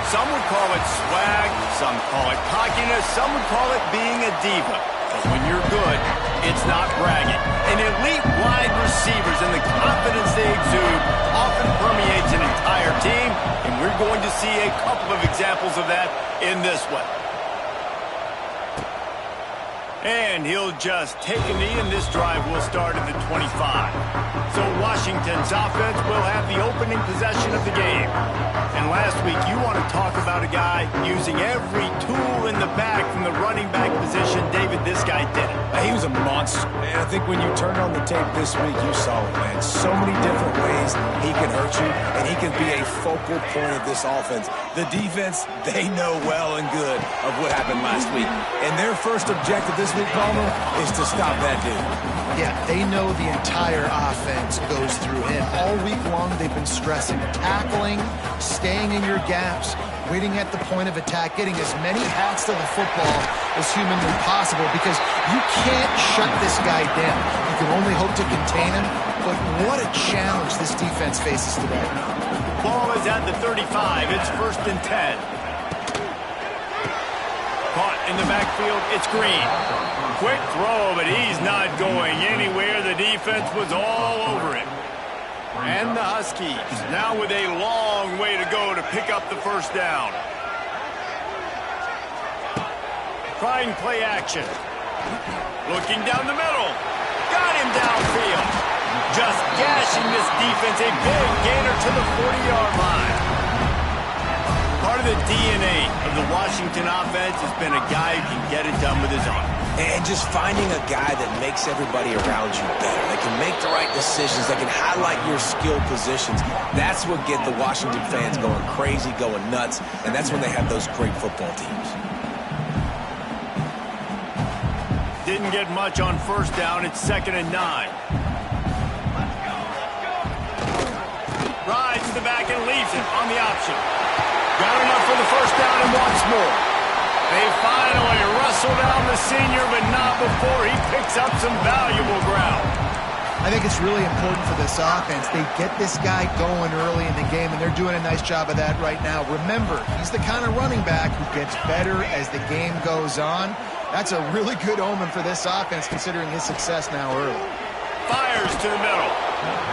Some would call it swag, some call it cockiness, some would call it being a diva. But when you're good, it's not bragging. And elite wide receivers and the confidence they exude often permeates an entire team, and we're going to see a couple of examples of that in this one. And he'll just take a knee, and this drive will start at the 25. So Washington's offense will have the opening possession of the game. And last week, you want to talk about a guy using every tool in the bag from the running back position. David, this guy did it. He was a monster. And I think when you turn on the tape this week, you saw it, man. So many different ways he can hurt you, and he can be a focal point of this offense. The defense, they know well and good of what happened last week. And their first objective this week, Palmer, is to stop that dude. Yeah, they know the entire offense goes through him. All week long, they've been stressing tackling, staying in your gaps, waiting at the point of attack, getting as many hats to the football as humanly possible, because you can't shut this guy down. You can only hope to contain him, but what a challenge this defense faces today. Ball is at the 35. It's 1st and 10. Caught in the backfield. It's Green. Quick throw, but he's not going anywhere. The defense was all over him. And the Huskies now with a long way to go to pick up the first down. Trying play action. Looking down the middle. Got him downfield. Just gashing this defense. A big gainer to the 40-yard line. Part of the DNA of the Washington offense has been a guy who can get it done with his arm. And just finding a guy that makes everybody around you better. That can make the right decisions. That can highlight your skill positions. That's what gets the Washington fans going crazy, going nuts. And that's when they have those great football teams. Didn't get much on first down. It's 2nd and 9. Rides to the back and leaves it on the option. Got enough for the first down and wants more. They finally wrestle down the senior, but not before he picks up some valuable ground. I think it's really important for this offense. They get this guy going early in the game, and they're doing a nice job of that right now. Remember, he's the kind of running back who gets better as the game goes on. That's a really good omen for this offense, considering his success now early. Fires to the middle.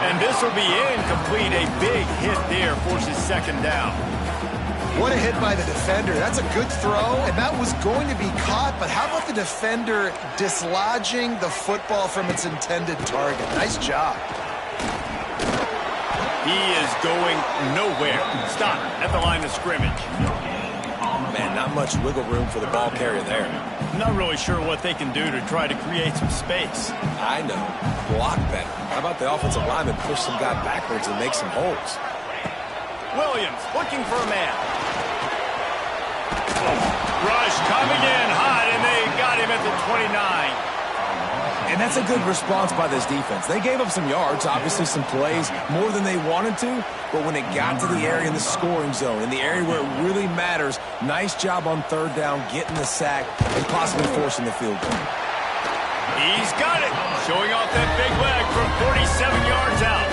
And this will be incomplete. A big hit there forces 2nd down. What a hit by the defender. That's a good throw, and that was going to be caught, but how about the defender dislodging the football from its intended target? Nice job. He is going nowhere. Stop at the line of scrimmage. Man, not much wiggle room for the ball carrier there. Not really sure what they can do to try to create some space. I know. Block better. How about the offensive lineman push some guy backwards and make some holes? Williams looking for a man. Rush coming in hot, and they got him at the 29. And that's a good response by this defense. They gave up some yards, obviously some plays, more than they wanted to, but when it got to the area in the scoring zone, in the area where it really matters, nice job on 3rd down, getting the sack, and possibly forcing the field goal. He's got it, showing off that big leg from 47 yards out.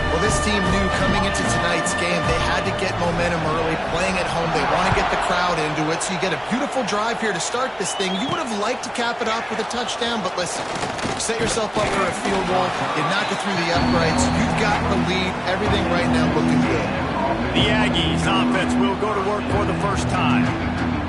Well, this team knew coming into tonight's game they had to get momentum early, playing at home. They want to get the crowd into it, so you get a beautiful drive here to start this thing. You would have liked to cap it off with a touchdown, but listen, you set yourself up for a field goal, you knock it through the uprights, you've got the lead, everything right now looking good. The Aggies offense will go to work for the first time.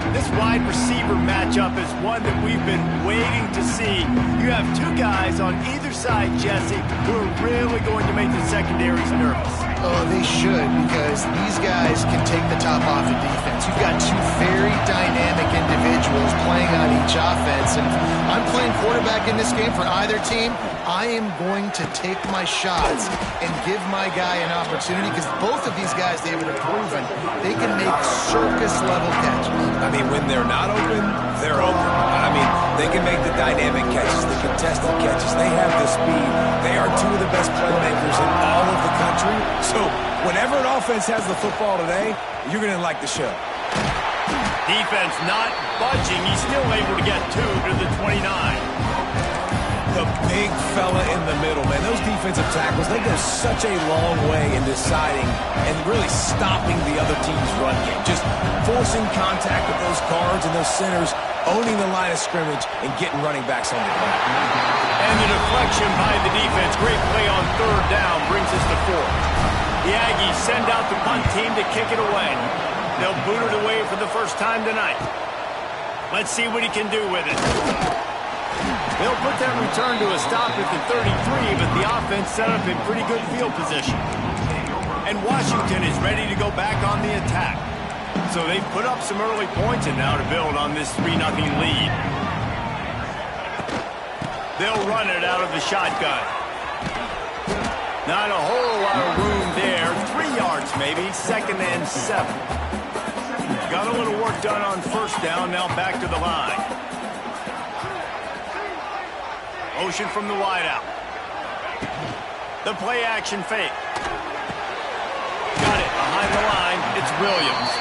This wide receiver matchup is one that we've been waiting to see. You have two guys on either side, Jesse, who are really going to make the secondaries nervous. Oh, they should, because these guys can take the top off the defense. You've got two very dynamic individuals playing on each offense, and I'm playing quarterback in this game for either team. I am going to take my shots and give my guy an opportunity, because both of these guys, David, have proven they can make circus-level catches. I mean, when they're not open, they're open. I mean, they can make the dynamic catches, the contested catches. They have the speed. They are two of the best playmakers in all of the country. So whenever an offense has the football today, you're going to like the show. Defense not budging. He's still able to get 2 to the 29. the big fella in the middle, man. Those defensive tackles, they go such a long way in deciding and really stopping the other team's run game. Just forcing contact with those guards and those centers, owning the line of scrimmage, and getting running backs on the ground. And the deflection by the defense. Great play on third down brings us to 4. The Aggies send out the punt team to kick it away. They'll boot it away for the first time tonight. Let's see what he can do with it. They'll put that return to a stop at the 33, but the offense set up in pretty good field position. And Washington is ready to go back on the attack. So they've put up some early points and now to build on this 3-0 lead. They'll run it out of the shotgun. Not a whole lot of room there. 3 yards maybe, 2nd and 7. Got a little work done on first down, now back to the line. Motion from the wideout. The play action fake. Got it behind the line. It's Williams.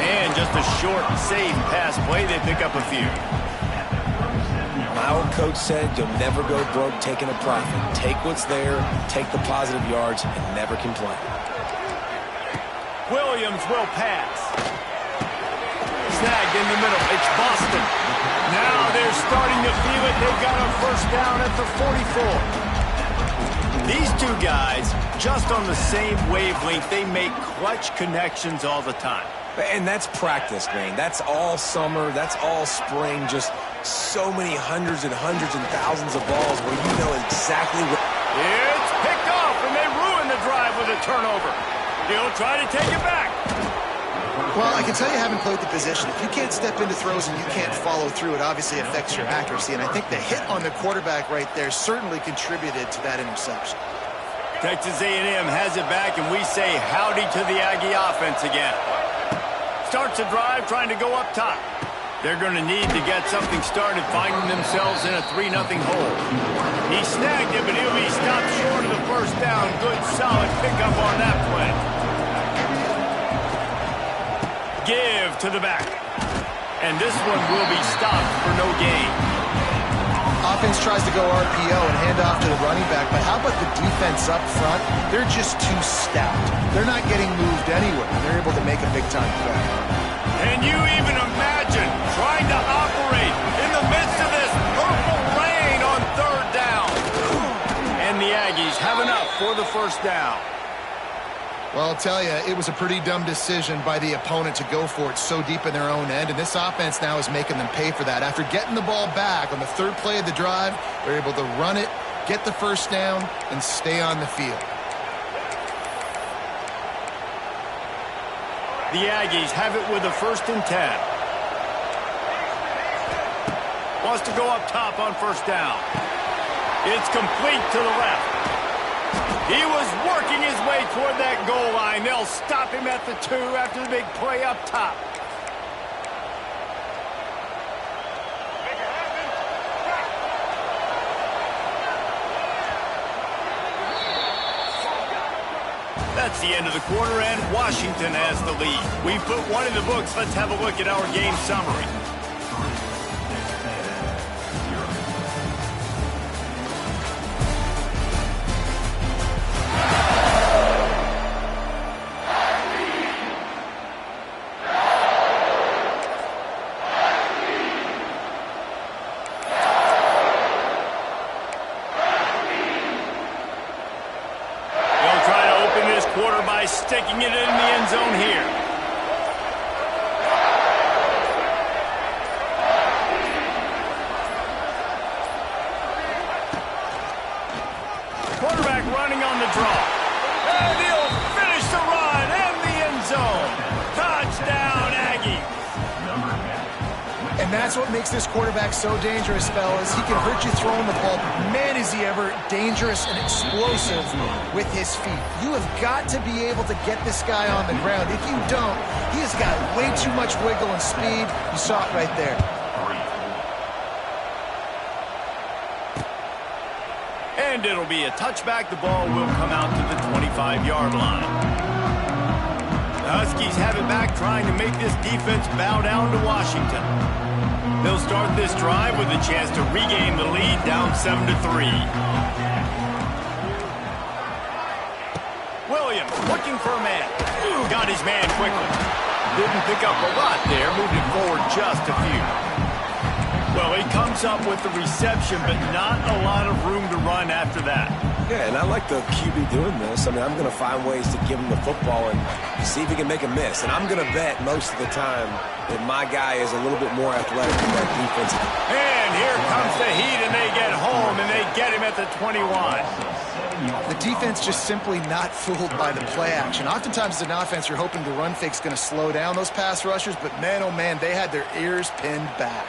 And just a short, safe pass play. They pick up a few. My old coach said you'll never go broke taking a profit. Take what's there, take the positive yards, and never complain. Williams will pass. Snagged in the middle. It's Boston. Now they're starting to feel it. They've got a first down at the 44. These two guys, just on the same wavelength, they make clutch connections all the time. And that's practice, man. That's all summer. That's all spring. Just so many hundreds and thousands of balls where you know exactly what... It's picked off, and they ruin the drive with a turnover. He'll try to take it back. Well, I can tell you haven't played the position. If you can't step into throws and you can't follow through, it obviously affects your accuracy. And I think the hit on the quarterback right there certainly contributed to that interception. Texas A&M has it back, and we say howdy to the Aggie offense again. Starts a drive trying to go up top. They're going to need to get something started, finding themselves in a 3-0 hole. He snagged it, but he'll be stopped short of the first down. Good, solid pickup on that play. Give to the back. And this one will be stopped for no gain. Offense tries to go RPO and hand off to the running back, but how about the defense up front? They're just too stout. They're not getting moved anywhere. They're able to make a big-time play. Can you even imagine trying to operate in the midst of this purple rain on third down? And the Aggies have enough for the first down. Well, I'll tell you, it was a pretty dumb decision by the opponent to go for it so deep in their own end, and this offense now is making them pay for that. After getting the ball back on the third play of the drive, they're able to run it, get the first down, and stay on the field. The Aggies have it with a 1st and 10. Wants to go up top on first down. It's complete to the left. He was working his way toward that goal line. They'll stop him at the 2 after the big play up top. That's the end of the quarter, and Washington has the lead. We put one in the books. Let's have a look at our game summary. Sticking it in the end zone here. Quarterback running on the draw. And he'll finish the run in the end zone. Touchdown, Aggies. And that's what makes this quarterback so dangerous, fellas. He can hurt you throwing the ball. Man, is he ever dangerous and explosive with his feet. You have got to be able to get this guy on the ground. If you don't, he has got way too much wiggle and speed. You saw it right there. And it'll be a touchback. The ball will come out to the 25-yard line. The Huskies have it back, trying to make this defense bow down to Washington. They'll start this drive with a chance to regain the lead, down 7-3. Williams looking for a man. Got his man quickly. Didn't pick up a lot there, moved it forward just a few. Well, he comes up with the reception, but not a lot of room to run after that. Yeah, and I like the QB doing this. I mean, I'm going to find ways to give him the football and see if he can make a miss. And I'm going to bet most of the time that my guy is a little bit more athletic than that defense. And here comes the heat, and they get home, and they get him at the 21. The defense just simply not fooled by the play action. Oftentimes as an offense, you're hoping the run fake's going to slow down those pass rushers, but man, oh man, they had their ears pinned back.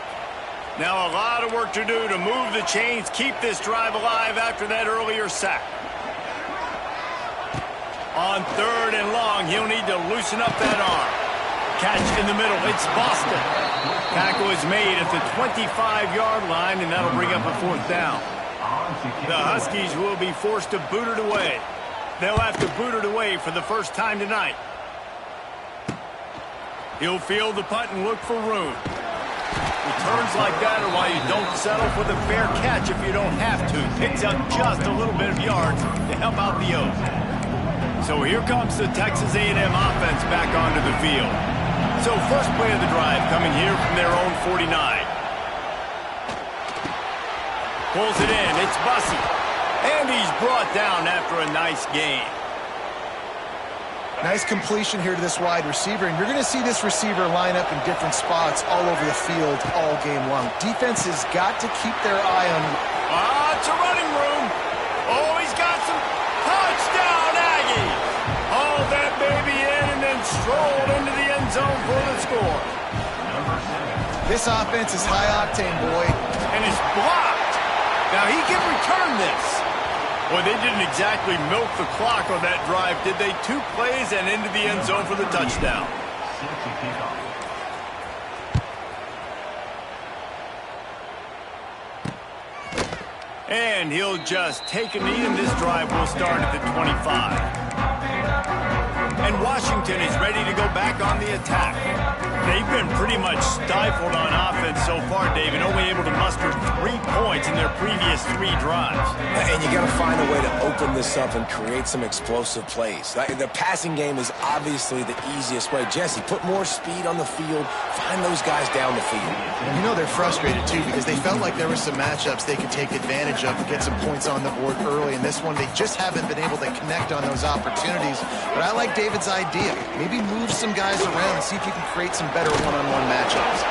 Now a lot of work to do to move the chains, keep this drive alive after that earlier sack. On 3rd and long, he'll need to loosen up that arm. Catch in the middle, it's Boston. Tackle is made at the 25-yard line, and that'll bring up a 4th down. The Huskies will be forced to boot it away. They'll have to boot it away for the first time tonight. He'll field the punt and look for room. Returns like that are why you don't settle for the fair catch if you don't have to. Picks up just a little bit of yards to help out the O's. So here comes the Texas A&M offense back onto the field. So first play of the drive coming here from their own 49. Pulls it in, it's Bussey. And he's brought down after a nice gain. Nice completion here to this wide receiver, and you're going to see this receiver line up in different spots all over the field all game long. Defense has got to keep their eye on... It's a running room. Oh, he's got some touchdown, Aggie. Hauled that baby in and then strolled into the end zone for the score. This offense is high octane, boy. And it's blocked. Now he can return this. Well, they didn't exactly milk the clock on that drive, did they? 2 plays and into the end zone for the touchdown. And he'll just take a knee, and this drive will start at the 25. And Washington is ready to go back on the attack. They've been pretty much stifled on offense so far, David, only able to muster 3 points in their previous 3 drives. And you got to find a way to open this up and create some explosive plays. The passing game is obviously the easiest way. Jesse, put more speed on the field. Find those guys down the field. And you know they're frustrated, too, because they felt like there were some matchups they could take advantage of and get some points on the board early. In this one, they just haven't been able to connect on those opportunities. But I like David's idea. Maybe move some guys around and see if you can create some better one-on-one matchups.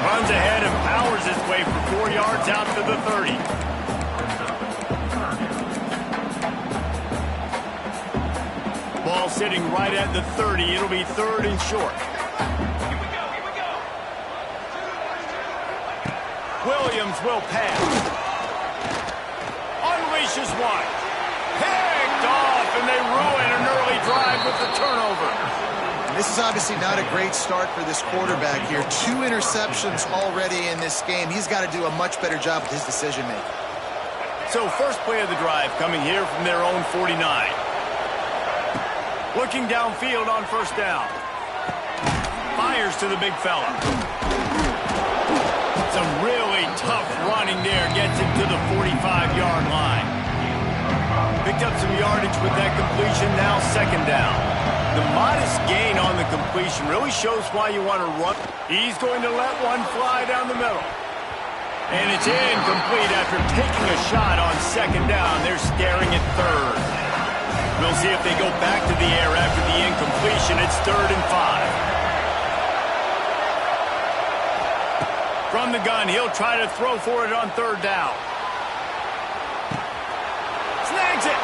Runs ahead and powers his way for 4 yards out to the 30. Ball sitting right at the 30. It'll be 3rd and short. Williams will pass. Unleashes one. Picked off, and they ruin an early drive with the turnover. This is obviously not a great start for this quarterback here. 2 interceptions already in this game. He's got to do a much better job with his decision-making. So first play of the drive coming here from their own 49. Looking downfield on 1st down. Fires to the big fella. Some really tough running there. Gets him to the 45-yard line. Picked up some yardage with that completion. Now 2nd down. The modest gain on the completion really shows why you want to run. He's going to let one fly down the middle. And it's incomplete after taking a shot on 2nd down. They're staring at 3rd. We'll see if they go back to the air after the incompletion. It's 3rd and 5. From the gun, he'll try to throw for it on 3rd down. Snags it.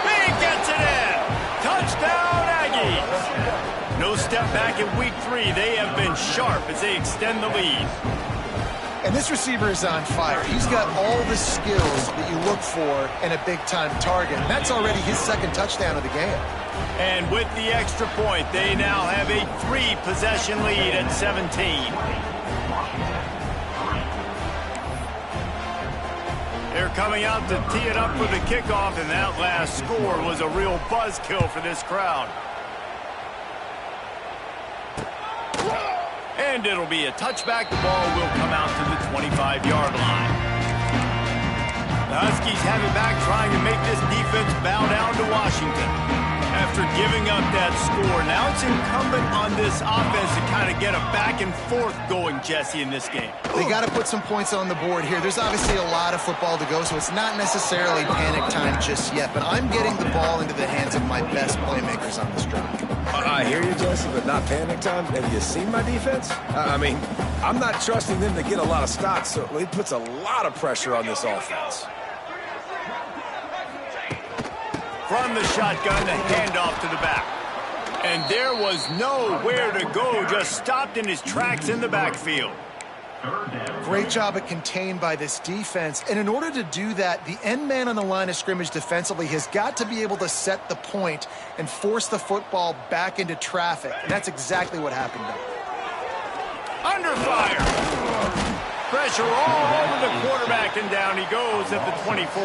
He gets it in. Touchdown, Aggies. No step back in week 3. They have been sharp as they extend the lead. And this receiver is on fire. He's got all the skills that you look for in a big-time target. And that's already his 2nd touchdown of the game. And with the extra point, they now have a 3-possession lead at 17. They're coming out to tee it up for the kickoff, and that last score was a real buzzkill for this crowd. And it'll be a touchback. The ball will come out to the 25-yard line. The Huskies have it back, trying to make this defense bow down to Washington. After giving up that score, now it's incumbent on this offense to kind of get a back and forth going, Jesse, in this game. They got to put some points on the board here. There's obviously a lot of football to go, so it's not necessarily panic time just yet, but I'm getting the ball into the hands of my best playmakers on this drive. I hear you, Jesse, but not panic time. Have you seen my defense? I mean, I'm not trusting them to get a lot of stops, so it puts a lot of pressure on this offense. From the shotgun, the handoff to the back. And there was nowhere to go, just stopped in his tracks in the backfield. Great job at contained by this defense. And in order to do that, the end man on the line of scrimmage defensively has got to be able to set the point and force the football back into traffic. And that's exactly what happened there. Under fire. Pressure all over the quarterback, and down he goes at the 24.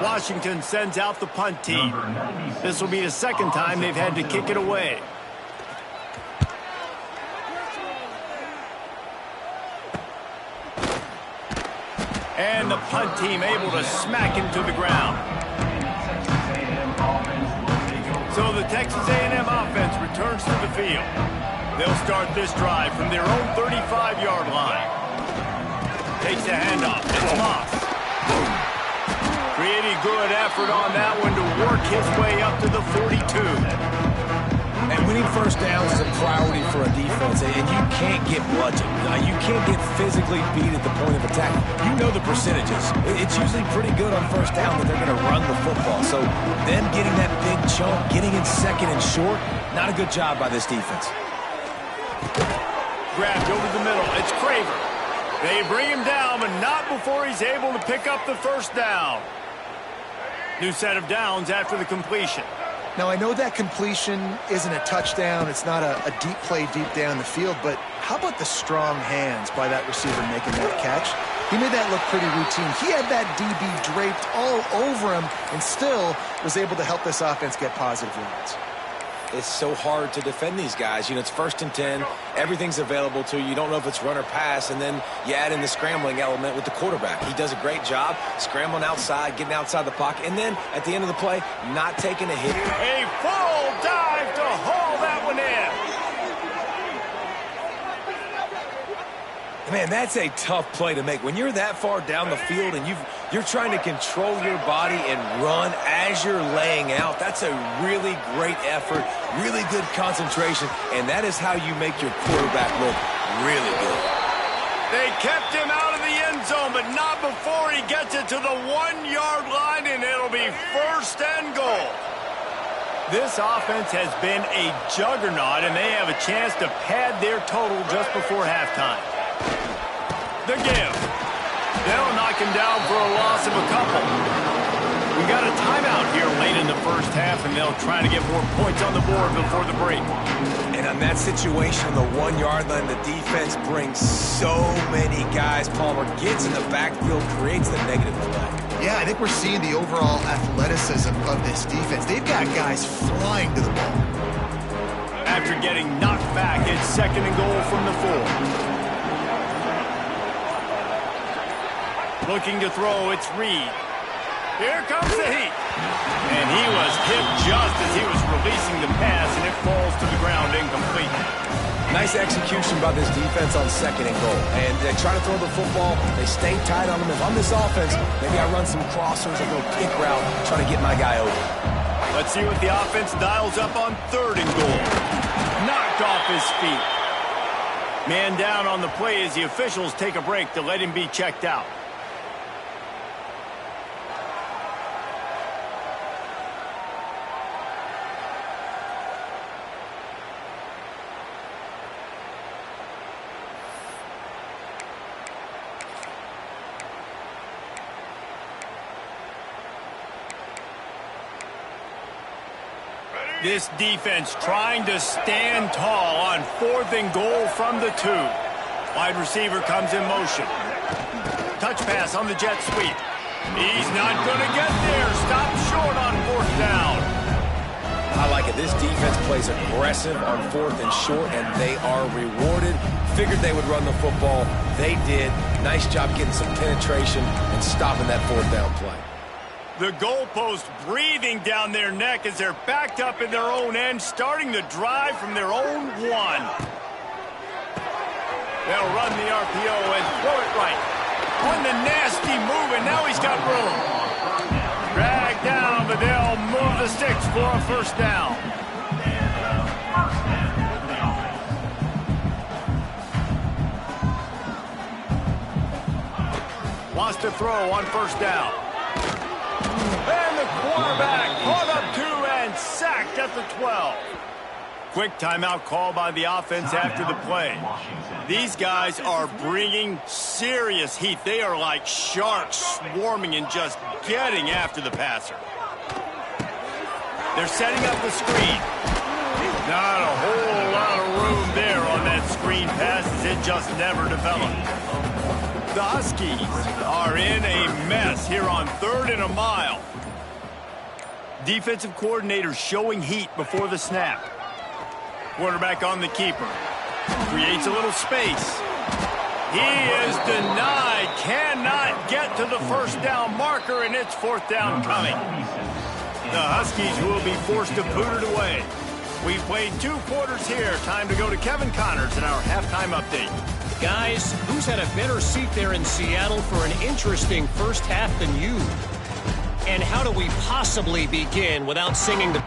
Washington sends out the punt team. This will be the second time they've had to kick it away. And the punt team able to smack him to the ground. So the Texas A&M offense returns to the field. They'll start this drive from their own 35-yard line. Takes the handoff. It's Moss. Pretty good effort on that one to work his way up to the 42. And winning first downs is a priority for a defense, and you can't get bludgeoned. You can't get physically beat at the point of attack. You know the percentages. It's usually pretty good on first down that they're going to run the football. So them getting that big chunk, getting in second and short, not a good job by this defense. Grabbed over the middle. It's Craver. They bring him down, but not before he's able to pick up the first down. New set of downs after the completion. Now, I know that completion isn't a touchdown. It's not a deep play deep down the field, but how about the strong hands by that receiver making that catch? He made that look pretty routine. He had that DB draped all over him and still was able to help this offense get positive yards. It's so hard to defend these guys. You know, it's 1st and 10. Everything's available to you. You don't know if it's run or pass, and then you add in the scrambling element with the quarterback. He does a great job scrambling outside, getting outside the pocket, and then at the end of the play, not taking a hit. A full dive to haul that one in. Man, that's a tough play to make. When you're that far down the field and you're trying to control your body and run as you're laying out, that's a really great effort, really good concentration, and that is how you make your quarterback look really good. They kept him out of the end zone, but not before he gets it to the 1-yard line, and it'll be 1st and goal. This offense has been a juggernaut, and they have a chance to pad their total just before halftime. The give. They'll knock him down for a loss of a couple. We got a timeout here late in the first half, and they'll try to get more points on the board before the break. And on that situation, the 1-yard line, the defense brings so many guys. Palmer gets in the backfield, creates the negative play. Yeah, I think we're seeing the overall athleticism of this defense. They've got guys flying to the ball. After getting knocked back, it's 2nd and goal from the 4. Looking to throw, it's Reed. Here comes the heat. And he was hit just as he was releasing the pass, and it falls to the ground incomplete. Nice execution by this defense on 2nd and goal. And they try to throw the football. They stay tight on them. If I'm this offense, maybe I run some crossers, a little kick route, try to get my guy over. Let's see what the offense dials up on 3rd and goal. Knocked off his feet. Man down on the play as the officials take a break to let him be checked out. This defense trying to stand tall on 4th and goal from the 2. Wide receiver comes in motion. Touch pass on the jet sweep. He's not going to get there. Stop short on 4th down. I like it. This defense plays aggressive on 4th and short, and they are rewarded. Figured they would run the football. They did. Nice job getting some penetration and stopping that 4th down play. The goalpost breathing down their neck as they're backed up in their own end, starting the drive from their own 1. They'll run the RPO and throw it right. On the nasty move, and now he's got room. Dragged down, but they'll move the sticks for a first down. Wants to throw on first down. And the quarterback caught up 2 and sacked at the 12. Quick timeout call by the offense after the play. These guys are bringing serious heat. They are like sharks swarming and just getting after the passer. They're setting up the screen. Not a whole lot of room there on that screen pass as it just never developed. The Huskies are in a mess here on 3rd and a mile. Defensive coordinator showing heat before the snap. Quarterback on the keeper. Creates a little space. He is denied. Cannot get to the first down marker, and it's 4th down coming. The Huskies will be forced to boot it away. We've played 2 quarters here. Time to go to Kevin Connors in our halftime update. Guys, who's had a better seat there in Seattle for an interesting first half than you? And how do we possibly begin without singing the...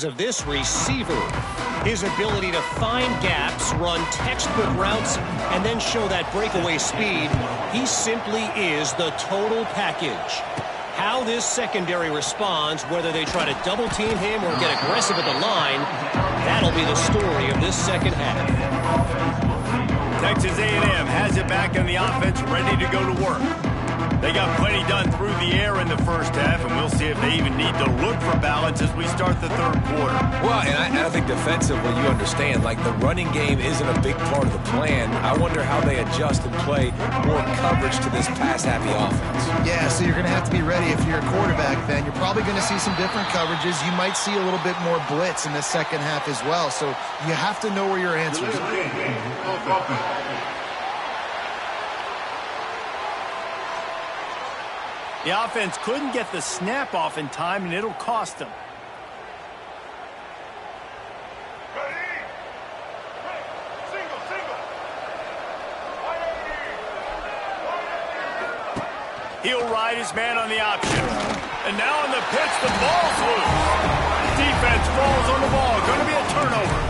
of this receiver. His ability to find gaps, run textbook routes, and then show that breakaway speed, he simply is the total package. How this secondary responds, whether they try to double-team him or get aggressive at the line, that'll be the story of this second half. Texas A&M has it back on the offense, ready to go to work. They got plenty done through the air in the first half, and we'll see if they even need to look for balance as we start the third quarter. Well, and I think defensively, you understand, like the running game isn't a big part of the plan. I wonder how they adjust and play more coverage to this pass-happy offense. Yeah, so you're going to have to be ready if you're a quarterback then. You're probably going to see some different coverages. You might see a little bit more blitz in the second half as well, so you have to know where your answers are. The offense couldn't get the snap off in time, and it'll cost them. He'll ride his man on the option. And now on the pitch, the ball's loose. Defense falls on the ball. Going to be a turnover.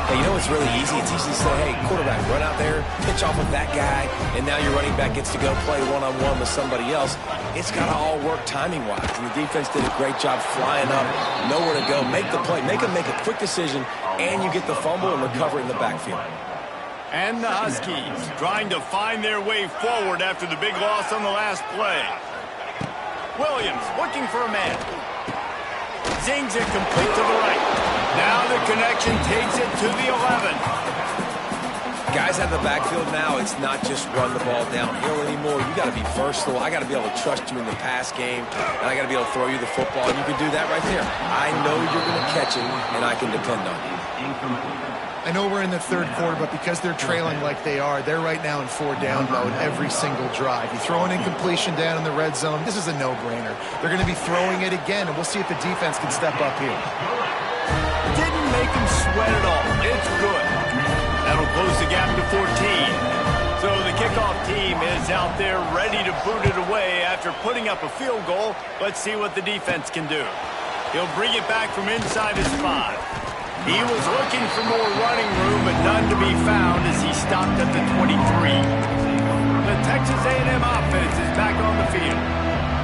Hey, you know what's really easy? It's easy to say, hey, quarterback, run out there, pitch off of that guy, and now your running back gets to go play one-on-one with somebody else. It's got to all work timing-wise, and the defense did a great job flying up, nowhere to go, make the play, make a quick decision, and you get the fumble and recover it in the backfield. And the Huskies trying to find their way forward after the big loss on the last play. Williams looking for a man. Zings it complete to the right. Now the connection takes it to the 11. Guys out of the backfield now, it's not just run the ball downhill anymore. You got to be versatile. I got to be able to trust you in the pass game, and I got to be able to throw you the football, and you can do that right there. I know you're going to catch it, and I can depend on you. I know we're in the third quarter, but because they're trailing like they are, they're right now in 4-down mode every single drive. You throw an incompletion down in the red zone, this is a no-brainer. They're going to be throwing it again, and we'll see if the defense can step up here. Didn't make him sweat at all. It's good. That'll close the gap to 14. So the kickoff team is out there ready to boot it away after putting up a field goal. Let's see what the defense can do. He'll bring it back from inside his 5. He was looking for more running room, but none to be found as he stopped at the 23. The Texas A&M offense is back on the field.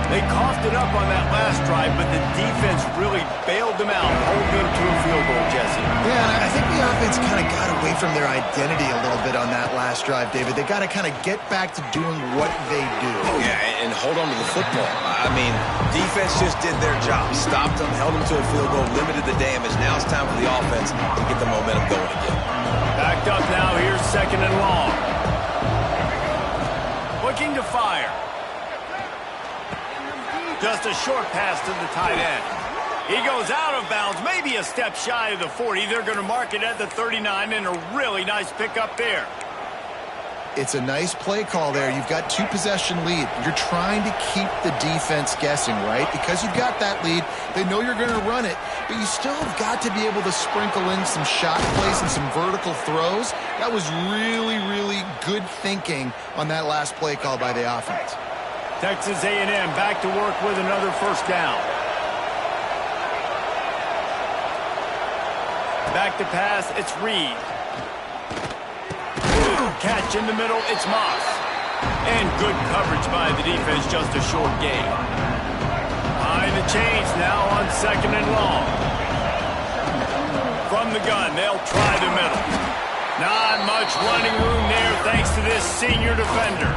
They coughed it up on that last drive, but the defense really bailed them out, holding them to a field goal, Jesse. Yeah, and I think the offense kind of got away from their identity a little bit on that last drive, David. They got to kind of get back to doing what they do. Oh, yeah, and hold on to the football. I mean, defense just did their job. Stopped them, held them to a field goal, limited the damage. Now it's time for the offense to get the momentum going again. Backed up now. Here's 2nd and long. Looking to fire. Just a short pass to the tight end. He goes out of bounds, maybe a step shy of the 40. They're going to mark it at the 39, and a really nice pickup there. It's a nice play call there. You've got 2-possession lead. You're trying to keep the defense guessing, right? Because you've got that lead, they know you're going to run it, but you still have got to be able to sprinkle in some shot plays and some vertical throws. That was really, really good thinking on that last play call by the offense. Texas A&M back to work with another first down. Back to pass, it's Reed. Catch in the middle, it's Moss. And good coverage by the defense, just a short gain. Behind the chains now on 2nd and long. From the gun, they'll try the middle. Not much running room there thanks to this senior defender.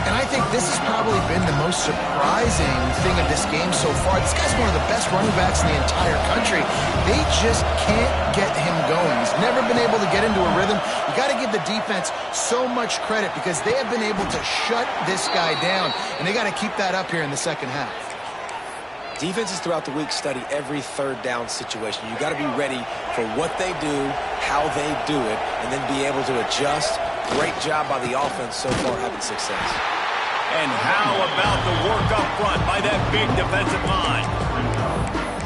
And I think this has probably been the most surprising thing of this game so far. This guy's one of the best running backs in the entire country. They just can't get him going. He's never been able to get into a rhythm. You got to give the defense so much credit because they have been able to shut this guy down, and they got to keep that up here in the second half. Defenses throughout the week study every 3rd down situation. You got to be ready for what they do, how they do it, and then be able to adjust. Great job by the offense so far having success. And how about the work up front by that big defensive line?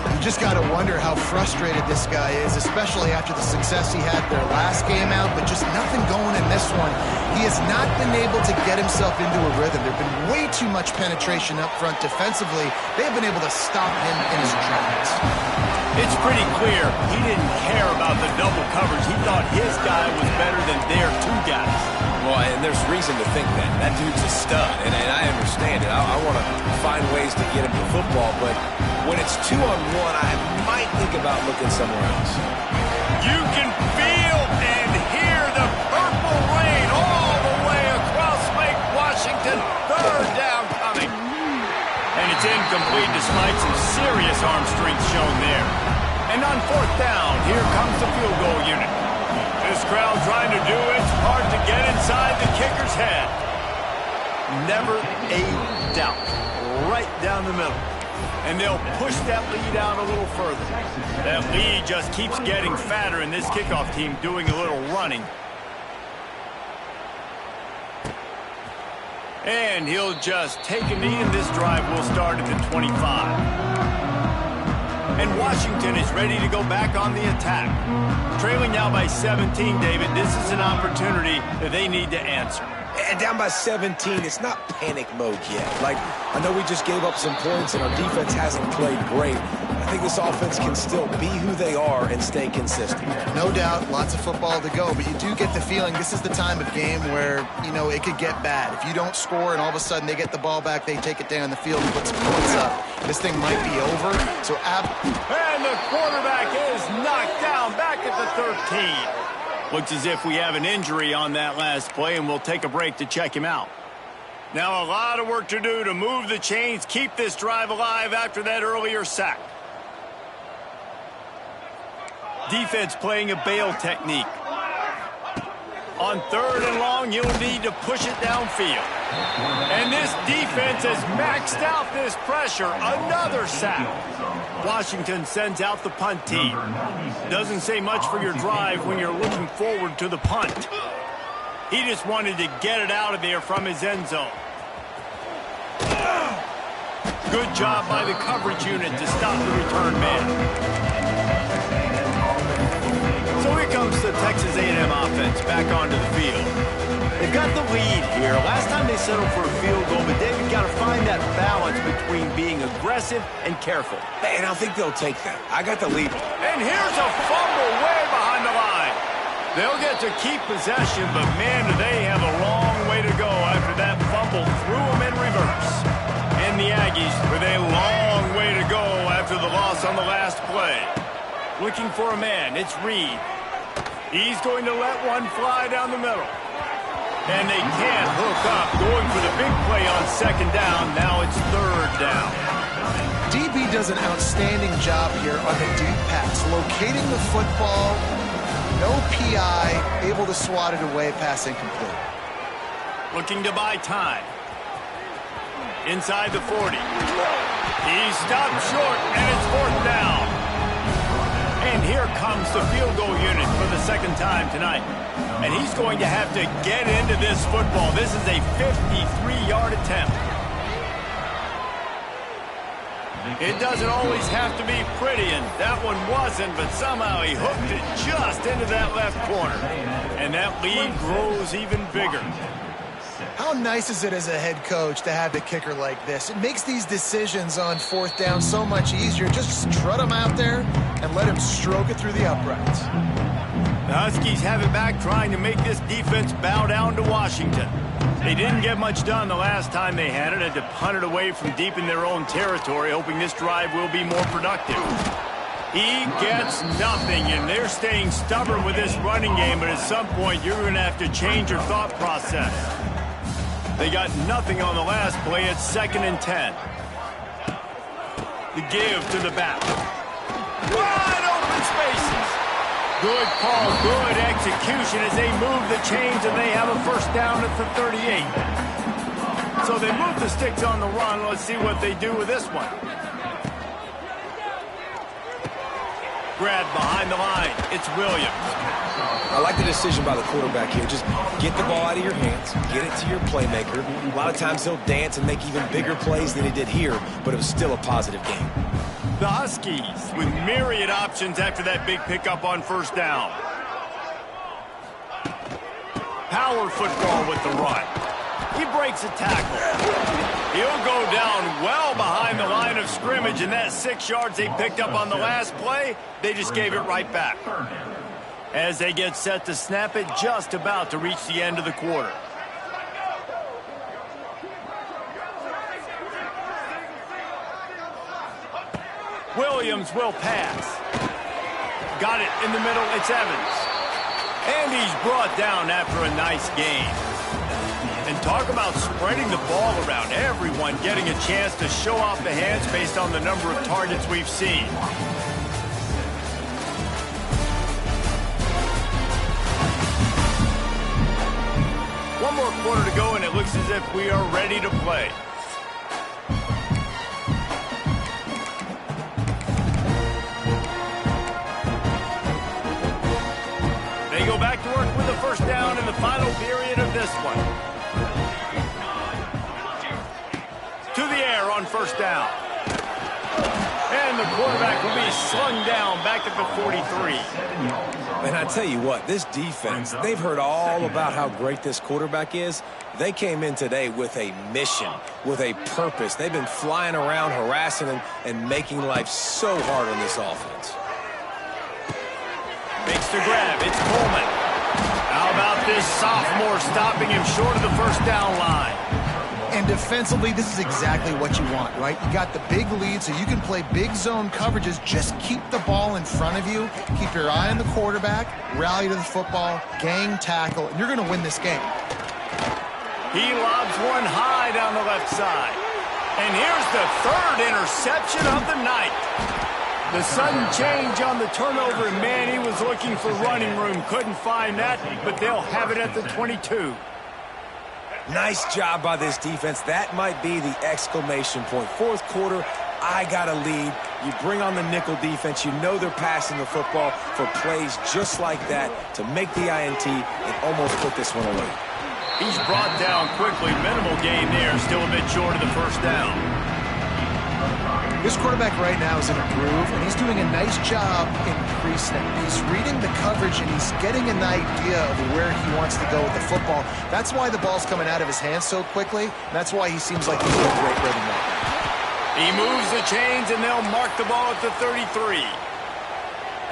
You just got to wonder how frustrated this guy is, especially after the success he had their last game out, but just nothing going in this one. He has not been able to get himself into a rhythm. There's been way too much penetration up front defensively. They've been able to stop him in his tracks. It's pretty clear he didn't care about the double coverage. He thought his guy was better than their two guys. Well, and there's reason to think that. That dude's a stud, and I understand it. I want to find ways to get him the football, but when it's 2-on-1, I might think about looking somewhere else. You can feel and hear the purple rain all the way across Lake Washington. Third down coming. And it's incomplete despite some serious arm strength shown there. And on fourth down, here comes the field goal unit. This crowd trying to do its part to get inside the kicker's head. Never a doubt. Right down the middle. And they'll push that lead out a little further. That lead just keeps getting fatter, and this kickoff team doing a little running. And he'll just take a knee, and this drive will start at the 25. And Washington is ready to go back on the attack. Trailing now by 17, David. This is an opportunity that they need to answer. And down by 17, it's not panic mode yet. Like, I know we just gave up some points and our defense hasn't played great. I think this offense can still be who they are and stay consistent. No doubt, lots of football to go, but you do get the feeling this is the time of game where, you know, it could get bad. If you don't score and all of a sudden they get the ball back, they take it down the field and put some points up, this thing might be over. So, and the quarterback is knocked down back at the 13. Looks as if we have an injury on that last play, and we'll take a break to check him out. Now a lot of work to do to move the chains, keep this drive alive after that earlier sack. Defense playing a bail technique. On third and long, you'll need to push it downfield. And this defense has maxed out this pressure. Another sack. Washington sends out the punt team. Doesn't say much for your drive when you're looking forward to the punt. He just wanted to get it out of there from his end zone. Good job by the coverage unit to stop the return man. So here comes the Texas A&M offense back onto the field. They've got the lead here. Last time they settled for a field goal, but David got to find that balance between being aggressive and careful. And I think they'll take that. I got the lead. And here's a fumble way behind the line. They'll get to keep possession, but man, do they have a long way to go after that fumble threw them in reverse. And the Aggies with a long way to go after the loss on the last play. Looking for a man, it's Reed. He's going to let one fly down the middle. And they can't hook up, going for the big play on second down. Now it's third down. DB does an outstanding job here on the deep pass, locating the football, no PI, able to swat it away, pass incomplete. Looking to buy time. Inside the 40. He stopped short, and it's fourth down. And here comes the field goal unit for the second time tonight. And he's going to have to get into this football. This is a 53-yard attempt. It doesn't always have to be pretty, and that one wasn't, but somehow he hooked it just into that left corner. And that lead grows even bigger. How nice is it as a head coach to have a kicker like this? It makes these decisions on fourth down so much easier. Just strut him out there and let him stroke it through the uprights. The Huskies have it back, trying to make this defense bow down to Washington. They didn't get much done the last time they had it. Had to punt it away from deep in their own territory, hoping this drive will be more productive. He gets nothing, and they're staying stubborn with this running game, but at some point you're going to have to change your thought process. They got nothing on the last play. It's 2nd and 10. The give to the back. Wide open spaces. Good call, good execution as they move the chains, and they have a first down at the 38. So they move the sticks on the run. Let's see what they do with this one. Grab behind the line. It's Williams. I like the decision by the quarterback here. Just get the ball out of your hands, get it to your playmaker. A lot of times he'll dance and make even bigger plays than he did here, but it was still a positive game. The Huskies with myriad options after that big pickup on first down. Power football with the run. He breaks a tackle. He'll go down well behind the line of scrimmage, and that 6 yards they picked up on the last play, they just gave it right back. As they get set to snap it, just about to reach the end of the quarter. Williams will pass. Got it in the middle, it's Evans. And he's brought down after a nice gain. And talk about spreading the ball around. Everyone getting a chance to show off the hands based on the number of targets we've seen. One more quarter to go, and it looks as if we are ready to play. They go back to work with the first down in the final period of this one. To the air on first down. And the quarterback will be slung down back at the 43. And I tell you what, this defense, they've heard all about how great this quarterback is. They came in today with a mission, with a purpose. They've been flying around, harassing him, and making life so hard on this offense. Makes the grab. It's Coleman. How about this sophomore stopping him short of the first down line? And defensively, this is exactly what you want, right? You got the big lead, so you can play big zone coverages. Just keep the ball in front of you. Keep your eye on the quarterback. Rally to the football. Gang tackle. And you're going to win this game. He lobs one high down the left side. And here's the third interception of the night. The sudden change on the turnover, and man, he was looking for running room. Couldn't find that, but they'll have it at the 22. Nice job by this defense. That might be the exclamation point. Fourth quarter, I got a lead. You bring on the nickel defense. You know they're passing the football for plays just like that to make the INT and almost put this one away. He's brought down quickly. Minimal gain there. Still a bit short of the first down. This quarterback right now is in a groove, and he's doing a nice job in pre-snap. He's reading the coverage, and he's getting an idea of where he wants to go with the football. That's why the ball's coming out of his hands so quickly. That's why he seems like he's in a great rhythm right now. He moves the chains, and they'll mark the ball at the 33.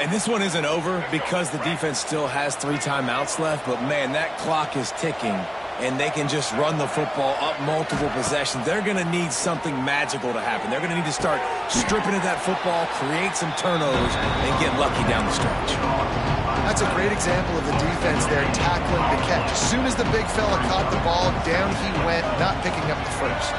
And this one isn't over because the defense still has 3 timeouts left, but man, that clock is ticking. And they can just run the football up multiple possessions. They're going to need something magical to happen. They're going to need to start stripping at that football, create some turnovers, and get lucky down the stretch. That's a great example of the defense there tackling the catch. As soon as the big fella caught the ball, down he went, not picking up the first.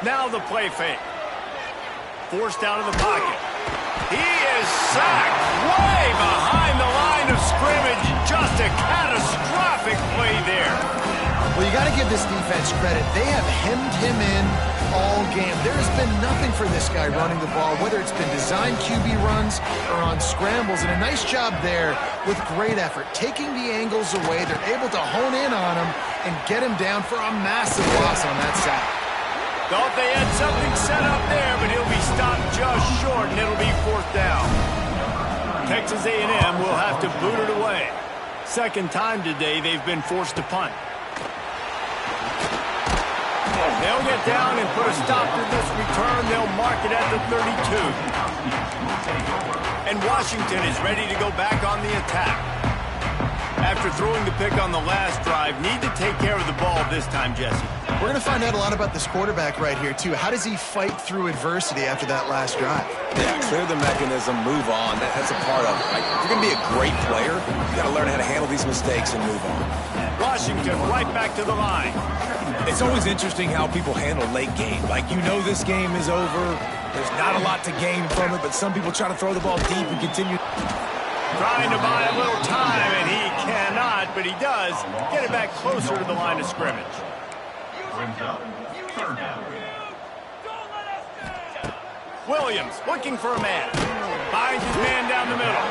Now the play fake. Forced out of the pocket. He is sacked way behind the line of scrimmage. Just a catastrophic play there. Well, you got to give this defense credit. They have hemmed him in all game. There has been nothing for this guy running the ball, whether it's been designed QB runs or on scrambles. And a nice job there with great effort. Taking the angles away, they're able to hone in on him and get him down for a massive loss on that sack. Thought they had something set up there, but he'll be stopped just short, and it'll be fourth down. Texas A&M will have to boot it away. Second time today they've been forced to punt. They'll get down and put a stop to this return. They'll mark it at the 32. And Washington is ready to go back on the attack. After throwing the pick on the last drive, need to take care of the ball this time, Jesse. We're going to find out a lot about this quarterback right here, too. How does he fight through adversity after that last drive? Yeah, clear the mechanism, move on. That's a part of it, right? If you're going to be a great player, you got to learn how to handle these mistakes and move on. Washington right back to the line. It's always interesting how people handle late game. Like, you know this game is over. There's not a lot to gain from it, but some people try to throw the ball deep and continue. Trying to buy a little time, and he cannot, but he does get it back closer to the line of scrimmage. Williams looking for a man. Finds his man down the middle.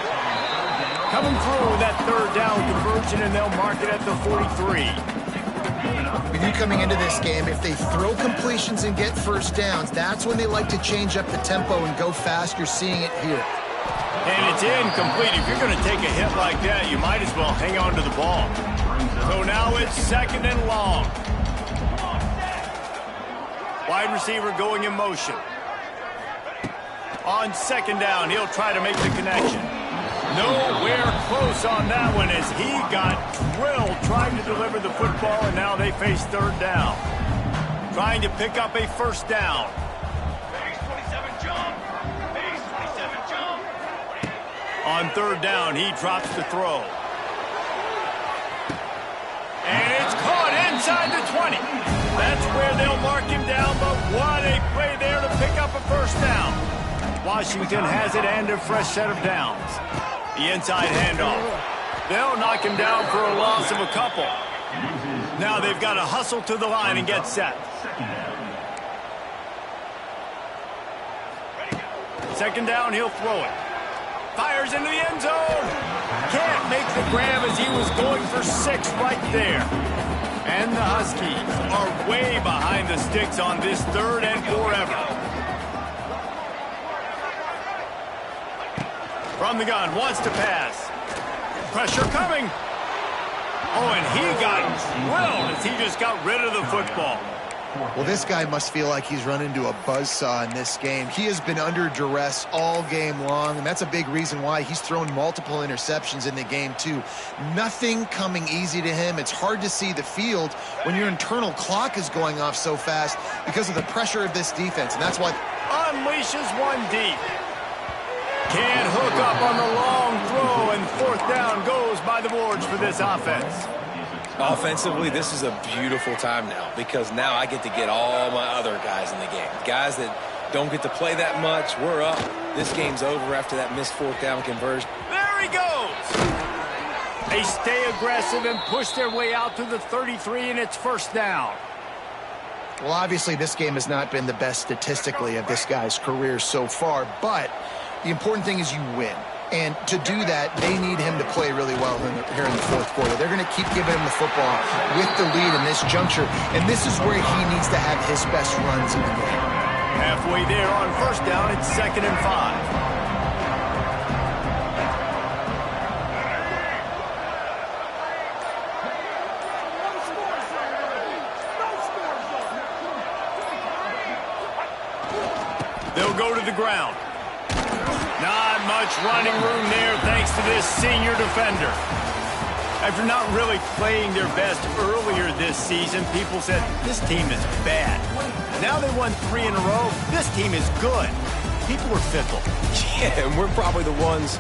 Coming through with that third down conversion, and they'll mark it at the 43. When you coming into this game. If they throw completions and get first downs, that's when they like to change up the tempo and go fast. You're seeing it here. And it's incomplete. If you're going to take a hit like that, you might as well hang on to the ball. So now it's 2nd and long. Wide receiver going in motion. On 2nd down, he'll try to make the connection. Nowhere close on that one as he got drilled trying to deliver the football, and now they face 3rd down. Trying to pick up a 1st down. On 3rd down, he drops the throw. And it's caught inside the 20. That's where they'll mark him down, but what a play there to pick up a 1st down. Washington has it and a fresh set of downs. The inside handoff. They'll knock him down for a loss of a couple. Now they've got to hustle to the line and get set. 2nd down, he'll throw it. Fires into the end zone. Can't make the grab as he was going for 6 right there. And the Huskies are way behind the sticks on this 3rd and forever. From the gun, wants to pass. Pressure coming. Oh, and he got drilled as he just got rid of the football. Well, this guy must feel like he's run into a buzzsaw in this game. He has been under duress all game long, and that's a big reason why he's thrown multiple interceptions in the game, too. Nothing coming easy to him. It's hard to see the field when your internal clock is going off so fast because of the pressure of this defense, and that's why... Unleashes one deep. Can't hook up on the long throw, and 4th down goes by the boards for this offense. Offensively, this is a beautiful time now because now I get to get all my other guys in the game. Guys that don't get to play that much, we're up. This game's over after that missed 4th down conversion. There he goes! They stay aggressive and push their way out to the 33, and it's 1st down. Well, obviously, this game has not been the best statistically of this guy's career so far, but the important thing is you win. And to do that, they need him to play really well here in the 4th quarter. They're going to keep giving him the football with the lead in this juncture, and this is where he needs to have his best runs in the game. Halfway there on 1st down, it's 2nd and 5. They'll go to the ground. Not much running room there thanks to this senior defender. After not really playing their best earlier this season, people said, this team is bad. Now they won 3 in a row. This team is good. People are fickle. Yeah, and we're probably the ones